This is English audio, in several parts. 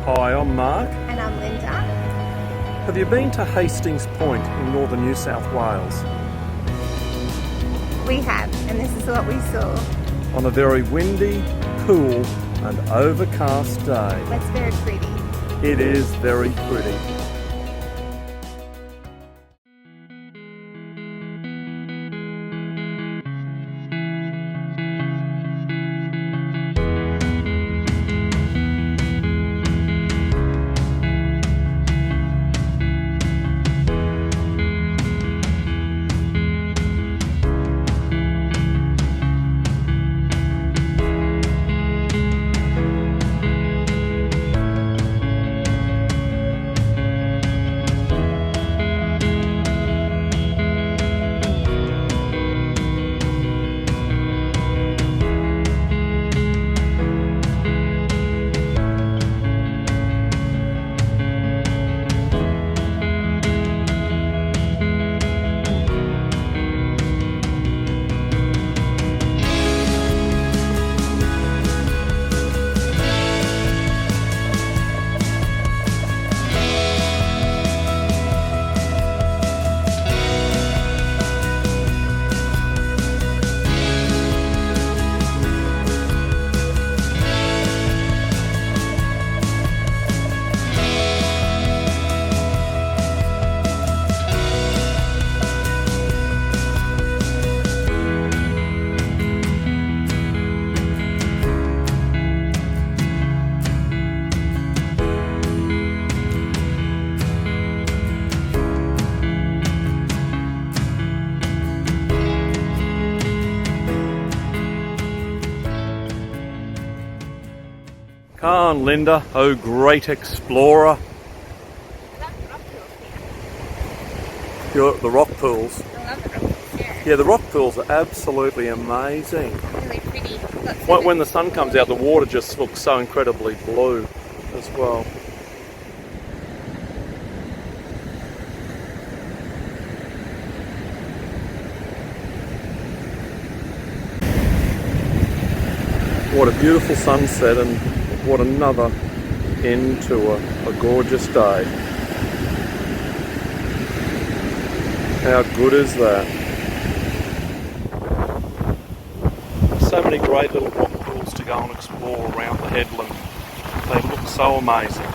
Hi, I'm Mark. And I'm Linda. Have you been to Hastings Point in northern New South Wales? We have, and this is what we saw. On a very windy, cool and overcast day. That's very pretty. It is very pretty. Come on, Linda, oh great explorer. I love the rock pools here. You're at the rock pools. I love the rock pools here. Yeah, the rock pools are absolutely amazing. Really pretty. When the sun comes out, the water just looks so incredibly blue as well. What a beautiful sunset, and what another end to a gorgeous day. How good is that? So many great little rock pools to go and explore around the headland. They look so amazing.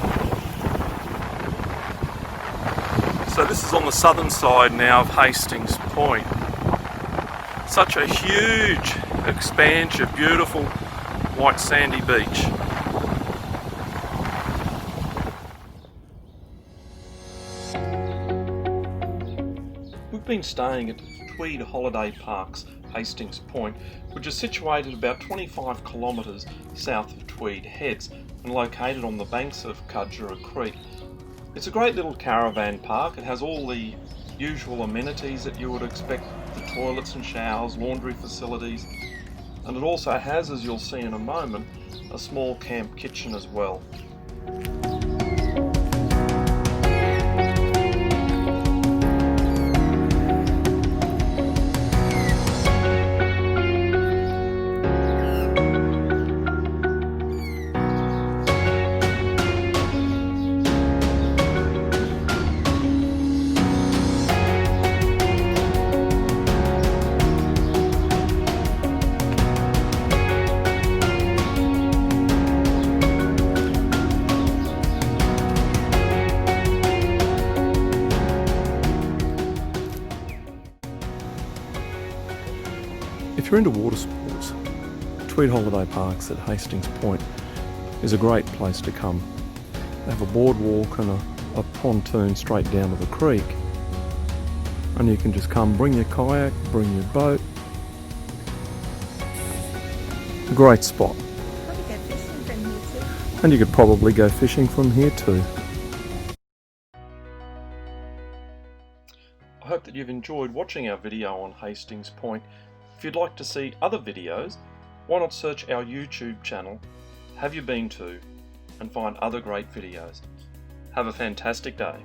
So this is on the southern side now of Hastings Point. Such a huge expanse of beautiful white sandy beach. We've been staying at Tweed Holiday Parks, Hastings Point, which is situated about 25 kilometres south of Tweed Heads and located on the banks of Cudgera Creek. It's a great little caravan park. It has all the usual amenities that you would expect: the toilets and showers, laundry facilities, and it also has, as you'll see in a moment, a small camp kitchen as well. If you're into water sports, Tweed Holiday Parks at Hastings Point is a great place to come. They have a boardwalk and a pontoon straight down to the creek, and you can just come, bring your kayak, bring your boat. A great spot. Probably go fishing from here too. And you could probably go fishing from here too. I hope that you've enjoyed watching our video on Hastings Point. If you'd like to see other videos, why not search our YouTube channel, Have You Been To, and find other great videos. Have a fantastic day.